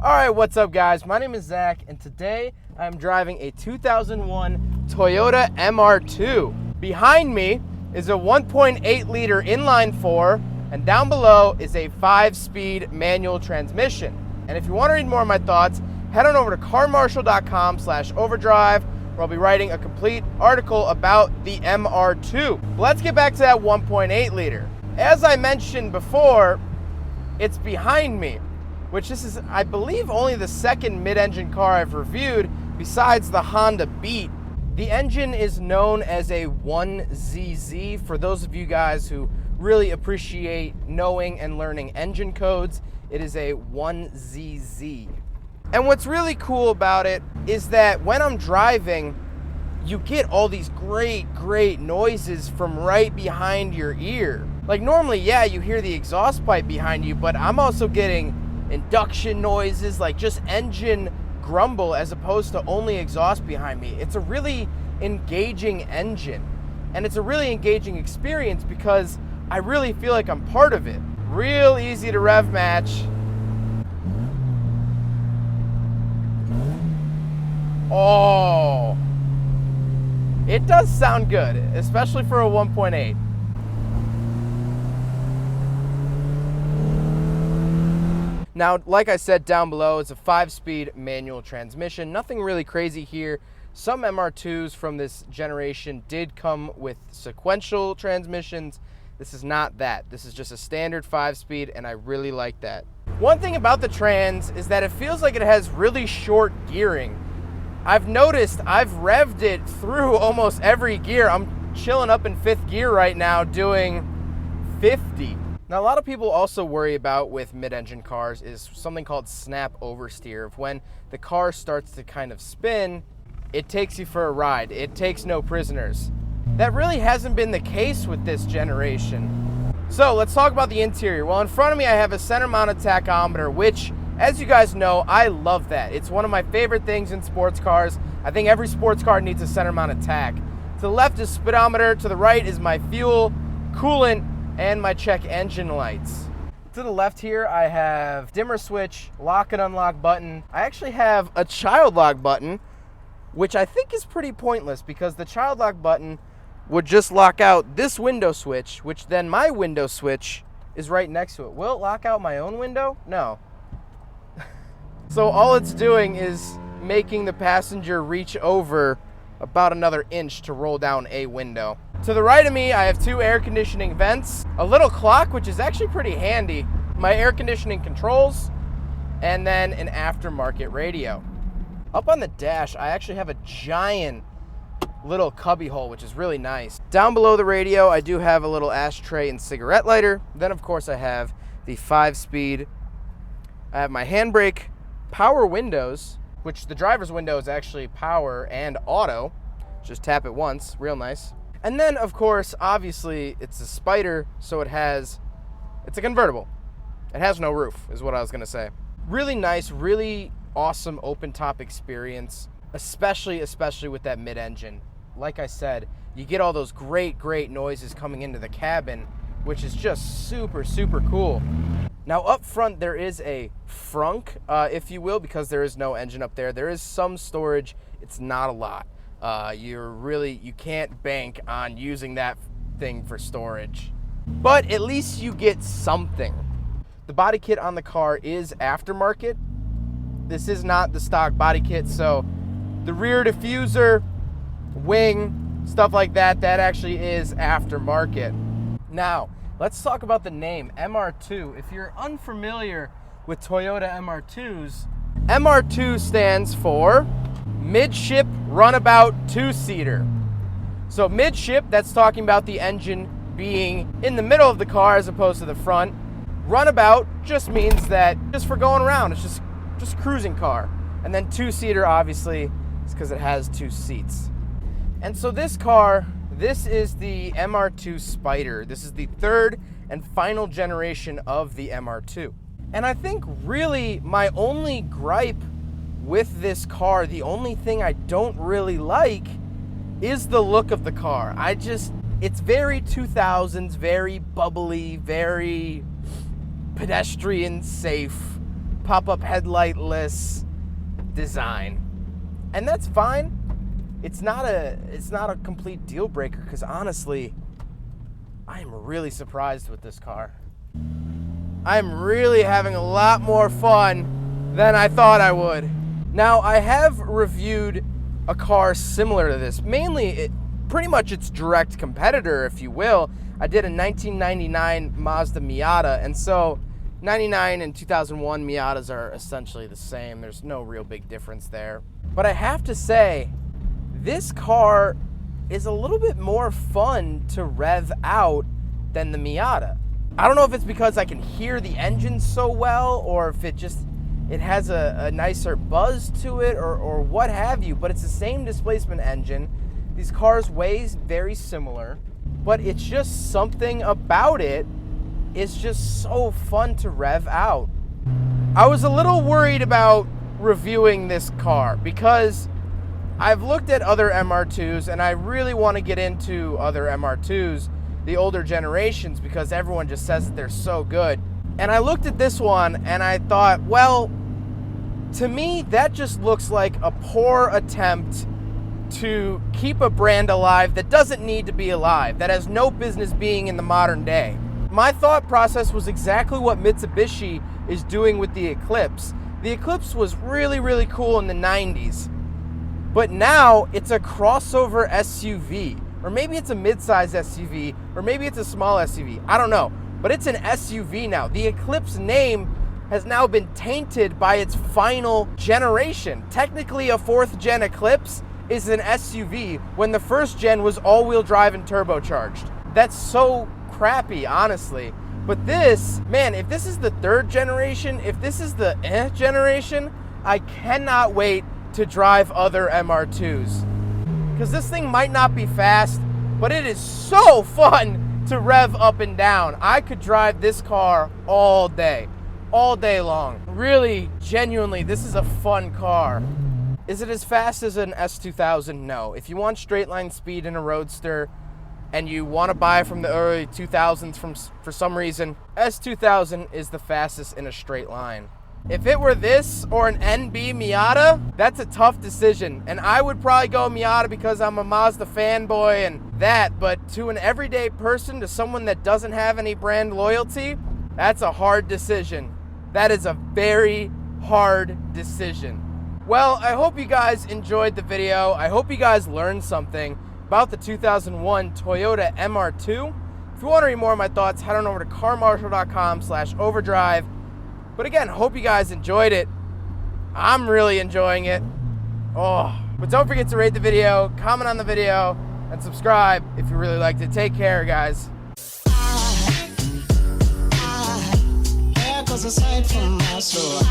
Alright, what's up guys? My name is Zach and today I'm driving a 2001 Toyota MR2. Behind me is a 1.8 liter inline 4 and down below is a 5-speed manual transmission. And if you want to read more of my thoughts, head on over to carmarshal.com/overdrive where I'll be writing a complete article about the MR2. Let's get back to that 1.8 liter. As I mentioned before, it's behind me, which this is, I believe, only the second mid-engine car I've reviewed besides the Honda Beat. The engine is known as a 1ZZ. For those of you guys who really appreciate knowing and learning engine codes, it is a 1ZZ. And what's really cool about it is that when I'm driving, you get all these great noises from right behind your ear. Like normally, yeah, you hear the exhaust pipe behind you, but I'm also getting induction noises, like just engine grumble as opposed to only exhaust behind me. It's a really engaging engine and it's a really engaging experience because I really feel like I'm part of it. Real easy to rev match. Oh, it does sound good, especially for a 1.8. Now, like I said down below, it's a 5-speed manual transmission. Nothing really crazy here. Some MR2s from this generation did come with sequential transmissions. This is not that. This is just a standard 5-speed, and I really like that. One thing about the trans is that it feels like it has really short gearing. I've noticed I've revved it through almost every gear. I'm chilling up in 5th gear right now doing 50. Now, a lot of people also worry about with mid-engine cars is something called snap oversteer. When the car starts to kind of spin, it takes you for a ride. It takes no prisoners. That really hasn't been the case with this generation. So let's talk about the interior. Well, in front of me, I have a center-mounted tachometer, which, as you guys know, I love that. It's one of my favorite things in sports cars. I think every sports car needs a center-mounted tach. To the left is speedometer. To the right is my fuel, coolant, and my check engine lights. To the left here, I have dimmer switch, lock and unlock button. I actually have a child lock button, which I think is pretty pointless because the child lock button would just lock out this window switch, which then my window switch is right next to it. Will it lock out my own window? No. So all it's doing is making the passenger reach over about another inch to roll down a window. To the right of me, I have 2 air conditioning vents, a little clock, which is actually pretty handy, my air conditioning controls, and then an aftermarket radio. Up on the dash, I actually have a giant little cubby hole, which is really nice. Down below the radio, I do have a little ashtray and cigarette lighter. Then, of course, I have the 5-speed. I have my handbrake, power windows, which the driver's window is actually power and auto. Just tap it once, real nice. And then, of course, obviously, it's a Spyder, so it's a convertible. It has no roof, is what I was gonna say. Really nice, really awesome open-top experience, especially with that mid-engine. Like I said, you get all those great noises coming into the cabin, which is just super cool. Now, up front, there is a frunk, if you will, because there is no engine up there. There is some storage. It's not a lot. You can't bank on using that thing for storage. But at least you get something. The body kit on the car is aftermarket. This is not the stock body kit, so the rear diffuser, wing, stuff like that actually is aftermarket. Now, let's talk about the name, MR2. If you're unfamiliar with Toyota MR2s, MR2 stands for Midship Runabout 2-seater. So midship, that's talking about the engine being in the middle of the car as opposed to the front. Runabout just means that just for going around, it's just cruising car. And then 2-seater, obviously, is because it has 2 seats. And so this car, this is the MR2 Spyder. This is the 3rd and final generation of the MR2. And I think really my only gripe with this car, the only thing I don't really like is the look of the car. It's very 2000s, very bubbly, very pedestrian safe. pop-up headlightless design. And that's fine. It's not a complete deal breaker, because honestly, I am really surprised with this car. I'm really having a lot more fun than I thought I would. Now, I have reviewed a car similar to this, mainly pretty much its direct competitor, if you will. I did a 1999 Mazda Miata, and so 99 and 2001 Miatas are essentially the same. There's no real big difference there. But I have to say, this car is a little bit more fun to rev out than the Miata. I don't know if it's because I can hear the engine so well, or if it has a nicer buzz to it, or what have you, but it's the same displacement engine. These cars weigh very similar, but it's just something about it is just so fun to rev out. I was a little worried about reviewing this car because I've looked at other MR2s, and I really want to get into other MR2s, the older generations, because everyone just says that they're so good. And I looked at this one and I thought, well, to me, that just looks like a poor attempt to keep a brand alive that doesn't need to be alive, that has no business being in the modern day. My thought process was exactly what Mitsubishi is doing with the Eclipse. The Eclipse was really, really cool in the 90s, but now it's a crossover SUV, or maybe it's a mid-size SUV, or maybe it's a small SUV. I don't know, but it's an SUV now. The Eclipse name has now been tainted by its final generation. Technically, a fourth-gen Eclipse is an SUV when the first gen was all-wheel drive and turbocharged. That's so crappy, honestly. But this, man, if this is the third generation, if this is the generation, I cannot wait to drive other MR2s. Because this thing might not be fast, but it is so fun to rev up and down. I could drive this car all day long. Really, genuinely, this is a fun car. Is it as fast as an S2000? No. If you want straight line speed in a Roadster and you want to buy from the early 2000s for some reason, S2000 is the fastest in a straight line. If it were this or an NB Miata, that's a tough decision. And I would probably go Miata because I'm a Mazda fanboy and that, but to an everyday person, to someone that doesn't have any brand loyalty, that's a hard decision. That is a very hard decision. Well, I hope you guys enjoyed the video. I hope you guys learned something about the 2001 Toyota MR2. If you want to read more of my thoughts, head on over to carmarshall.com/overdrive. But again, hope you guys enjoyed it. I'm really enjoying it. But don't forget to rate the video, comment on the video, and subscribe if you really liked it. Take care, guys. There goes a sight from my soul.